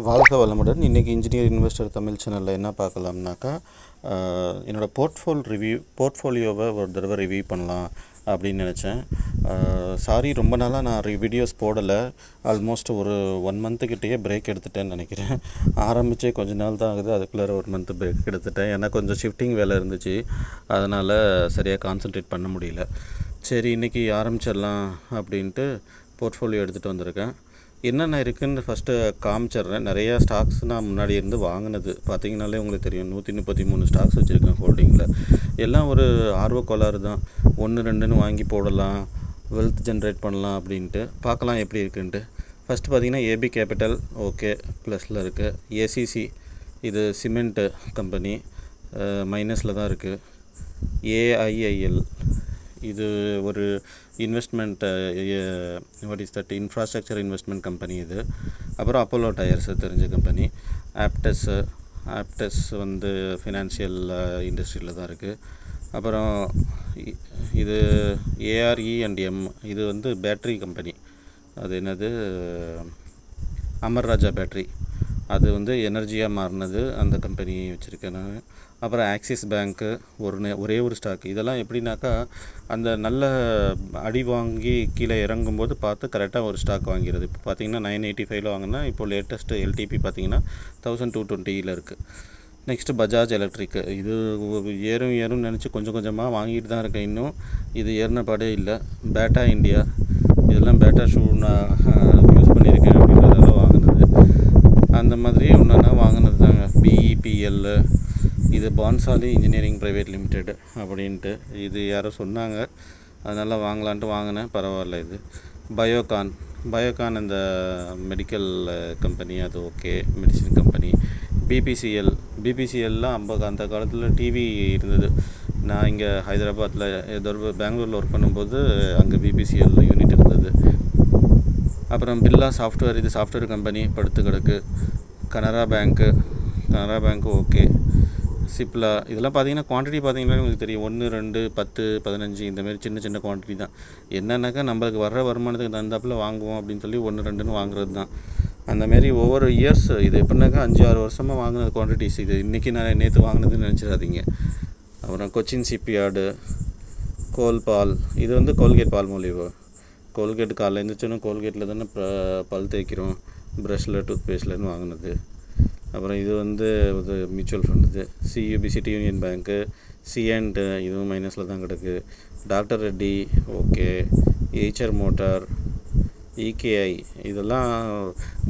வாழ்க வளமுடன். இன்றைக்கி இன்ஜினியர் இன்வெஸ்டர் தமிழ் சேனலில் என்ன பார்க்கலாம்னாக்கா, என்னோடய போர்ட்ஃபோலியோவை ஒரு தடவை ரிவ்யூ பண்ணலாம் அப்படின்னு நினச்சேன். சாரி, ரொம்ப நாளாக நான் வீடியோஸ் போடலை. ஆல்மோஸ்ட் ஒரு 1 மந்த்துக்கிட்டேயே பிரேக் எடுத்துட்டேன்னு நினைக்கிறேன். ஆரம்பித்தே கொஞ்ச நாள் தான் ஆகுது, அதுக்குள்ளே 1 மந்த்து பிரேக் எடுத்துட்டேன். ஏன்னா கொஞ்சம் ஷிஃப்டிங் வேலை இருந்துச்சு, அதனால் சரியாக கான்சன்ட்ரேட் பண்ண முடியல. சரி, இன்றைக்கி ஆரம்பிச்சிடலாம் அப்படின்ட்டு போர்ட்ஃபோலியோ எடுத்துகிட்டு வந்திருக்கேன். என்னென்ன இருக்குதுன்னு ஃபஸ்ட்டு காமிச்சிட்றேன். நிறையா ஸ்டாக்ஸ் நான் முன்னாடி இருந்து வாங்கினது பார்த்திங்கனாலே உங்களுக்கு தெரியும். 133 ஸ்டாக்ஸ் வச்சுருக்கேன் ஹோல்டிங்கில். எல்லாம் ஒரு ஆர்வக்கோளாறு தான். 1 2ன்னு வாங்கி போடலாம், வெல்த் ஜென்ரேட் பண்ணலாம் அப்படின்ட்டு பார்க்கலாம் எப்படி இருக்குன்ட்டு. ஃபஸ்ட்டு பார்த்திங்கன்னா ஏபி கேபிட்டல் ஓகே, ப்ளஸில் இருக்குது. ஏசிசி இது சிமெண்ட்டு கம்பெனி மைனஸில் தான் இருக்குது. ஏஐஐஎல் இது ஒரு investment, what is that, infrastructure investment company இது. அப்புறம் அப்போலோ டயர்ஸ் தெரிஞ்ச கம்பெனி. ஆப்டஸ் வந்து ஃபினான்ஷியல் இண்டஸ்ட்ரியில் தான் இருக்குது. அப்புறம் இது ARE&M இது வந்து பேட்ரி கம்பெனி. அது என்னது, அமர் ராஜா பேட்ரி. அது வந்து எனர்ஜியாக மாறினது, அந்த கம்பெனி வச்சுருக்கேன் நான். அப்புறம் ஆக்சிஸ் பேங்க்கு ஒரே ஒரு ஸ்டாக். இதெல்லாம் எப்படின்னாக்கா, அந்த நல்ல அடி வாங்கி கீழே இறங்கும்போது பார்த்து கரெக்டாக ஒரு ஸ்டாக் வாங்கிறது. இப்போ பார்த்திங்கன்னா 985 வாங்கினா, இப்போ லேட்டஸ்ட்டு LTP பார்த்திங்கன்னா 1220 இருக்குது. Next Bajaj electric. இது ஏறும்னு நினச்சி கொஞ்சம் கொஞ்சமாக வாங்கிட்டு தான் இருக்கேன். இன்னும் இது ஏறின பாடே இல்லை. பேட்டா இண்டியா, இதெல்லாம் பேட்டா ஷூ நான் யூஸ் பண்ணியிருக்கேன் அப்படின்றதெல்லாம் வாங்கினது. அந்த மாதிரி ஒன்றா வாங்கினது தாங்க. BEPL இது பான்சாலி இன்ஜினியரிங் ப்ரைவேட் லிமிடெட் அப்படின்ட்டு இது யாரோ சொன்னாங்க, அதனால் வாங்கலான்ட்டு வாங்கினேன். பரவாயில்ல. இது பயோகான் இந்த மெடிக்கல் கம்பெனி, அது ஓகே, மெடிசின் கம்பெனி. பிபிசிஎல்லாம் அந்த காலத்தில் டிவி இருந்தது. நான் இங்கே ஹைதராபாத்தில் பெங்களூரில் ஒர்க் பண்ணும்போது அங்கே பிபிசிஎல் யூனிட் இருந்தது. அப்புறம் பில்லா சாஃப்ட்வேர், இது சாஃப்ட்வேர் கம்பெனி படுத்து கிடக்கு. கனரா பேங்க்கு ஓகே. சிப்லா இதெல்லாம் பார்த்திங்கன்னா குவான்டிட்டி பார்த்திங்கன்னா உங்களுக்கு தெரியும். 1 2 10 15 இந்தமாரி சின்ன குவான்டிட்டி தான். என்னன்னாக்கா நம்மளுக்கு வர்ற வருமானத்துக்கு தகுந்தாப்பில் வாங்குவோம் அப்படின்னு சொல்லி 1 2ன்னு வாங்குறது தான். அந்தமாரி ஒவ்வொரு இயர்ஸ் இது எப்படின்னாக்கா 5 6 வருஷமாக வாங்கினது குவான்டிட்டிஸ். இது இன்றைக்கி நான் நேற்று வாங்கினதுன்னு நினச்சிடாதீங்க. அப்புறம் கொச்சின் ஷிப்யார்டு, கோல்பால் இது வந்து கோல்கேட் பால்மோலிவ். கோல்கேட் காலையில் எழுந்திரிச்சோன்னா கோல்கேட்டில் தானே பல் தேய்க்கிறோம், ப்ரஷ்ஷில் டூத்பேஸ்ட்லன்னு வாங்கினது. அப்புறம் இது வந்து ஒரு மியூச்சுவல் ஃபண்ட். இது CUB சிட்டி யூனியன் பேங்க்கு. C&T இதுவும் மைனஸில் தான் கிடக்கு. Doctor Reddy okay. Eicher motor, EKI இதெல்லாம்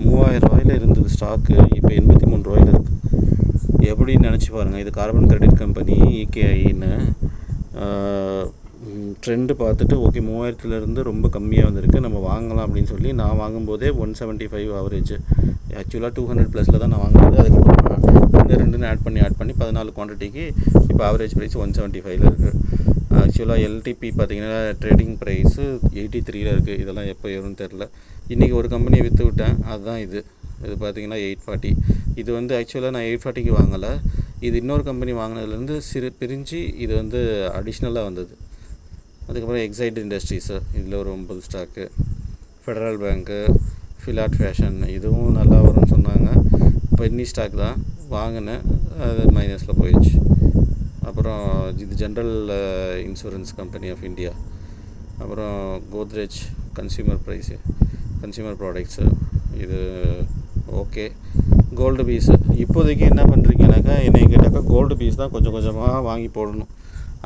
3000 ரூபாயில் இருந்தது ஸ்டாக்கு, இப்போ 83 ரூபாயில் இருக்குது. எப்படின்னு நினச்சி பாருங்கள். இது கார்பன் கிரெடிட் கம்பெனி EKIன்னு. ட்ரெண்டு பார்த்துட்டு ஓகே 3000லேருந்து ரொம்ப கம்மியாக வந்திருக்கு, நம்ம வாங்கலாம் அப்படின்னு சொல்லி நான் வாங்கும்போதே 175 ஆவரேஜ். ஆக்சுவலாக 200 ப்ளஸில் தான் நான் வாங்குறது. அதுக்கப்புறம் 2 ஆட் பண்ணி 14 குவான்டிட்டிக்கு இப்போ ஆவரேஜ் ப்ரைஸ் 175 இருக்குது. ஆக்சுவலாக LTP பார்த்திங்கன்னா ட்ரேடிங் ப்ரைஸு 83 இருக்குது. இதெல்லாம் எப்போ ஏறும்னு தெரில. இன்றைக்கி ஒரு கம்பெனியை விற்று விட்டேன், அதுதான் இது பார்த்திங்கன்னா 840. இது வந்து ஆக்சுவலாக நான் 840க்கு வாங்கலை. இது இன்னொரு கம்பெனி வாங்கினதுலேருந்து பிரிஞ்சு இது வந்து அடிஷ்னலாக வந்தது. அதுக்கப்புறம் எக்ஸைட் இண்டஸ்ட்ரீஸு, இதில் ஒரு 9 ஸ்டாக்கு. ஃபெடரல் பேங்க்கு, ஃபிலாட் ஃபேஷன் இதுவும் நல்லா வரும்னு சொன்னாங்க. பென்னி ஸ்டாக் தான் வாங்கினேன், அது மைனஸில் போயிடுச்சு. அப்புறம் இது general insurance company of India. அப்புறம் கோத்ரேஜ் கன்சியூமர் ப்ராடக்ட்ஸு இது ஓகே. கோல்டு பீஸு இப்போதைக்கு என்ன பண்ணுறீங்கனாக்கா, என்னை கேட்டாக்கா கோல்டு பீஸ் தான் கொஞ்சம் கொஞ்சமாக வாங்கி போடணும்.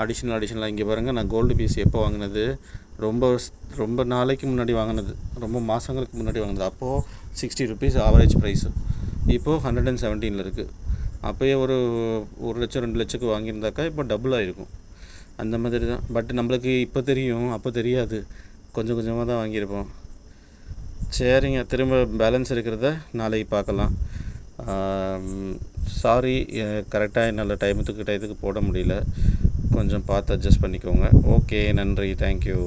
அடிஷ்னலாக இங்கே பாருங்கள். நான் கோல்டு பீஸ் எப்போ வாங்கினது, ரொம்ப நாளைக்கு முன்னாடி வாங்கினது, ரொம்ப மாதங்களுக்கு முன்னாடி வாங்கினது. அப்போது 60 ருபீஸ் ஆவரேஜ் ப்ரைஸு. இப்போது 117 இருக்குது. அப்போயே ஒரு 1 லட்சம் 2 லட்சத்துக்கு வாங்கியிருந்தாக்கா இப்போ டபுள் ஆகிருக்கும். அந்த மாதிரி தான். பட் நம்மளுக்கு இப்போ தெரியும், அப்போ தெரியாது. கொஞ்சம் கொஞ்சமாக தான் வாங்கியிருப்போம். சரிங்க, திரும்ப பேலன்ஸ் இருக்கிறத நாளைக்கு பார்க்கலாம். சாரி, கரெக்டாக என்னால் டயத்துக்கு போட முடியல. கொஞ்சம் பார்த்து அட்ஜஸ்ட் பண்ணிக்கோங்க. ஓகே, நன்றி, தேங்க்யூ.